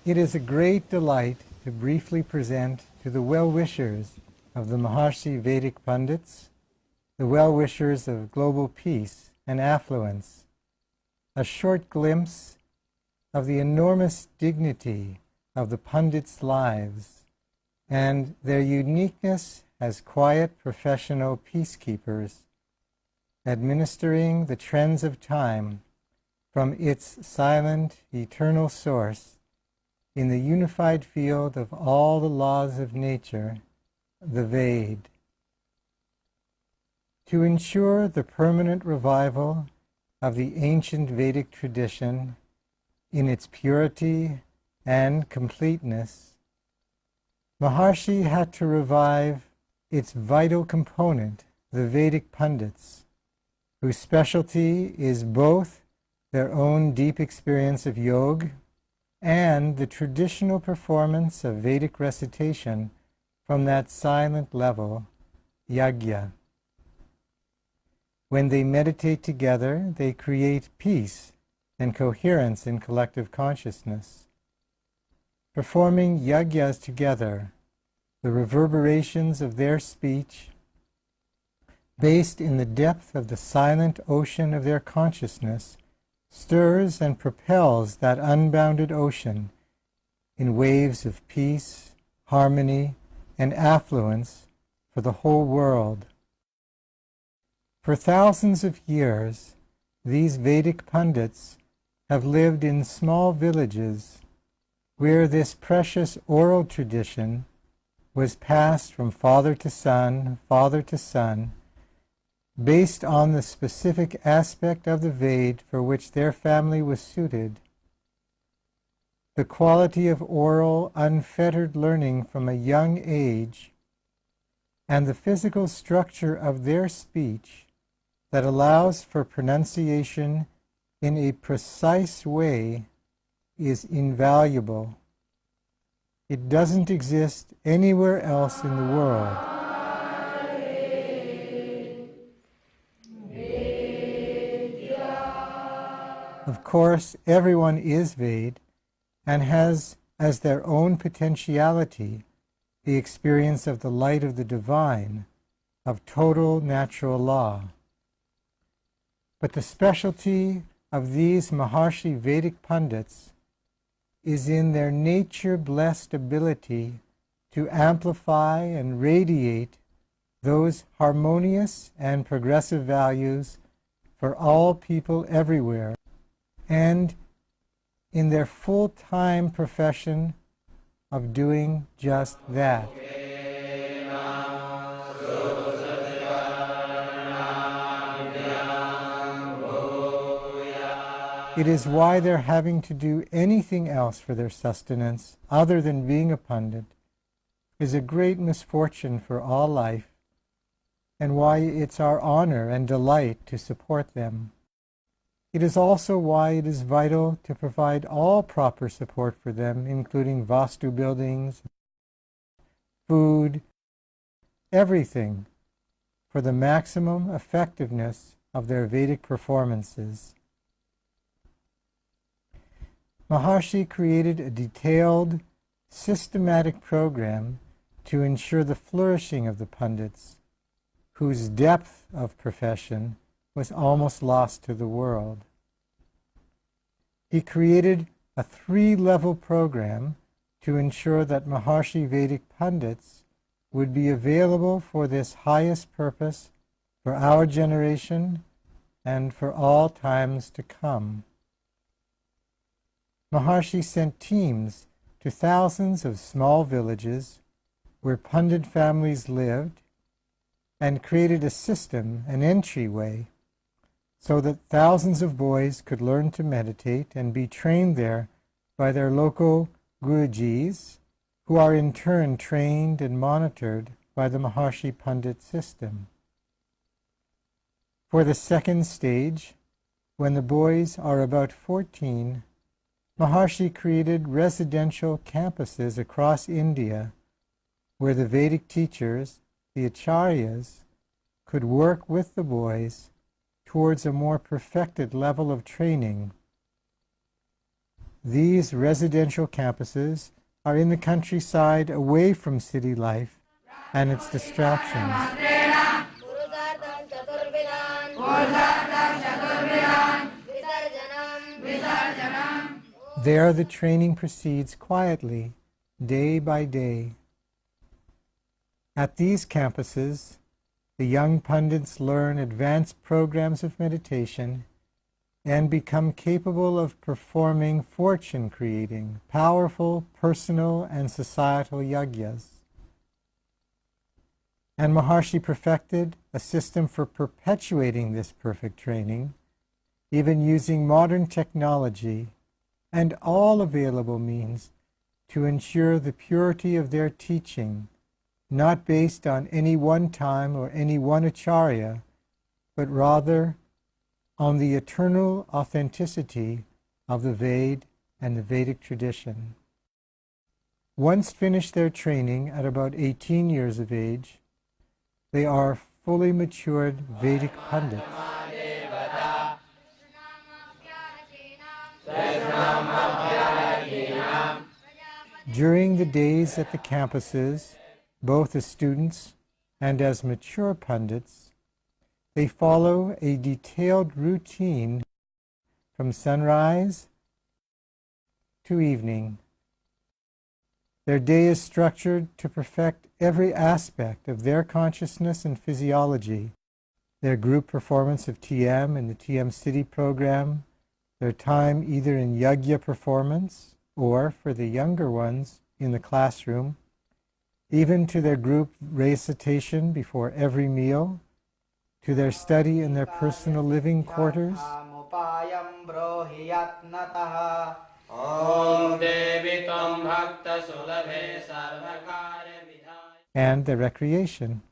It is a great delight to briefly present to the well-wishers of the Maharishi Vedic Pandits, the well-wishers of global peace and affluence, a short glimpse of the enormous dignity of the Pandits' lives and their uniqueness as quiet professional peacekeepers, administering the trends of time from its silent, eternal source in the unified field of all the laws of nature, the Ved. To ensure the permanent revival of the ancient Vedic tradition in its purity and completeness, Maharishi had to revive its vital component, the Vedic Pandits, whose specialty is both their own deep experience of yoga and the traditional performance of Vedic recitation from that silent level, yajna. When they meditate together, they create peace and coherence in collective consciousness. Performing yajnas together, the reverberations of their speech, based in the depth of the silent ocean of their consciousness, stirs and propels that unbounded ocean in waves of peace, harmony, and affluence for the whole world. For thousands of years, these Vedic Pandits have lived in small villages where this precious oral tradition was passed from father to son, based on the specific aspect of the Ved for which their family was suited. The quality of oral, unfettered learning from a young age and the physical structure of their speech that allows for pronunciation in a precise way is invaluable. It doesn't exist anywhere else in the world. Of course, everyone is Ved and has as their own potentiality the experience of the light of the divine, of total natural law. But the specialty of these Maharishi Vedic Pandits is in their nature-blessed ability to amplify and radiate those harmonious and progressive values for all people everywhere, and in their full-time profession of doing just that. It is why their having to do anything else for their sustenance other than being a Pandit is a great misfortune for all life, and why it's our honor and delight to support them. It is also why it is vital to provide all proper support for them, including vastu buildings, food, everything, for the maximum effectiveness of their Vedic performances. Maharishi created a detailed, systematic program to ensure the flourishing of the Pandits, whose depth of profession was almost lost to the world. He created a 3-level program to ensure that Maharishi Vedic Pandits would be available for this highest purpose for our generation and for all times to come. Maharishi sent teams to thousands of small villages where Pandit families lived and created a system, an entryway, so that thousands of boys could learn to meditate and be trained there by their local Gurujis, who are in turn trained and monitored by the Maharishi Pandit system. For the second stage, when the boys are about 14, Maharishi created residential campuses across India where the Vedic teachers, the acharyas, could work with the boys towards a more perfected level of training. These residential campuses are in the countryside away from city life and its distractions. There the training proceeds quietly, day by day. At these campuses, the young Pandits learn advanced programs of meditation and become capable of performing fortune-creating, powerful personal and societal yagyas. And Maharishi perfected a system for perpetuating this perfect training, even using modern technology and all available means to ensure the purity of their teaching, not based on any one time or any one acharya, but rather on the eternal authenticity of the Ved and the Vedic tradition. Once finished their training at about 18 years of age, they are fully matured Vedic Pandits. During the days at the campuses, both as students and as mature Pandits, they follow a detailed routine from sunrise to evening. Their day is structured to perfect every aspect of their consciousness and physiology. Their group performance of TM in the TM City program, their time either in yagya performance or, for the younger ones, in the classroom, even to their group recitation before every meal, to their study in their personal living quarters, and their recreation.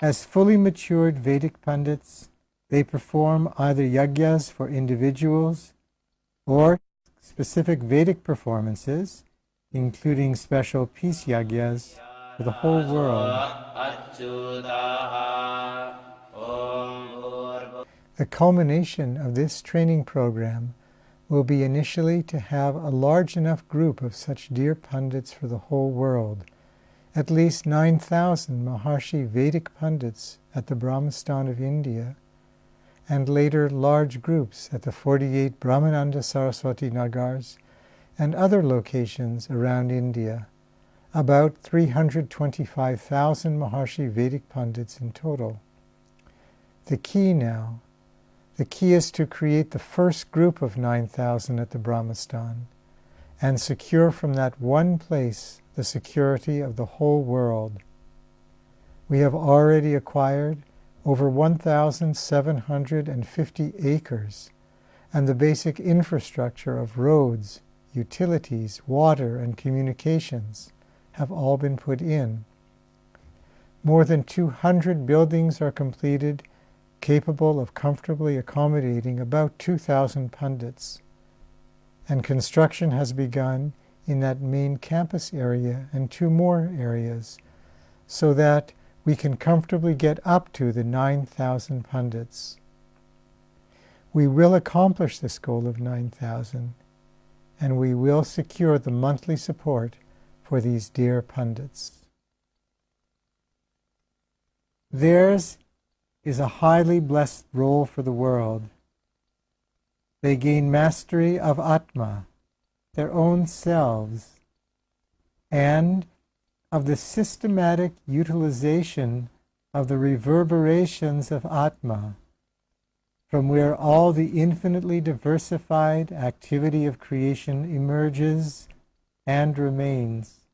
As fully matured Vedic Pandits, they perform either yagyas for individuals or specific Vedic performances, including special peace yagyas for the whole world. The culmination of this training program will be initially to have a large enough group of such dear Pandits for the whole world, at least 9,000 Maharishi Vedic Pandits at the Brahmastan of India, and later large groups at the 48 Brahmananda Saraswati Nagars and other locations around India, about 325,000 Maharishi Vedic Pandits in total. The key is to create the first group of 9,000 at the Brahmastan and secure from that one place the security of the whole world. We have already acquired over 1,750 acres, and the basic infrastructure of roads, utilities, water, and communications have all been put in. More than 200 buildings are completed, capable of comfortably accommodating about 2,000 Pandits, and construction has begun in that main campus area and 2 more areas, so that we can comfortably get up to the 9,000 Pandits. We will accomplish this goal of 9,000, and we will secure the monthly support for these dear Pandits. Theirs is a highly blessed role for the world. They gain mastery of Atma, their own selves, and of the systematic utilization of the reverberations of Atma, from where all the infinitely diversified activity of creation emerges and remains.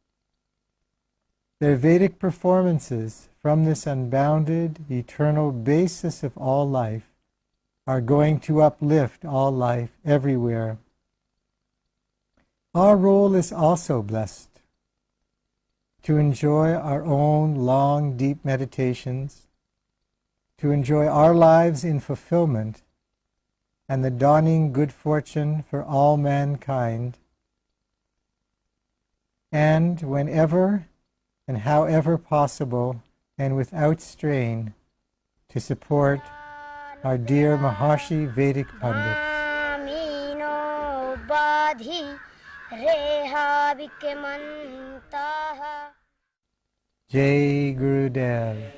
Their Vedic performances from this unbounded, eternal basis of all life are going to uplift all life everywhere. Our role is also blessed, to enjoy our own long, deep meditations, to enjoy our lives in fulfillment and the dawning good fortune for all mankind, and whenever and however possible and without strain, to support our dear Maharishi Vedic Pandit. Mino badhi reha vikmantaha. Jai Gurudev.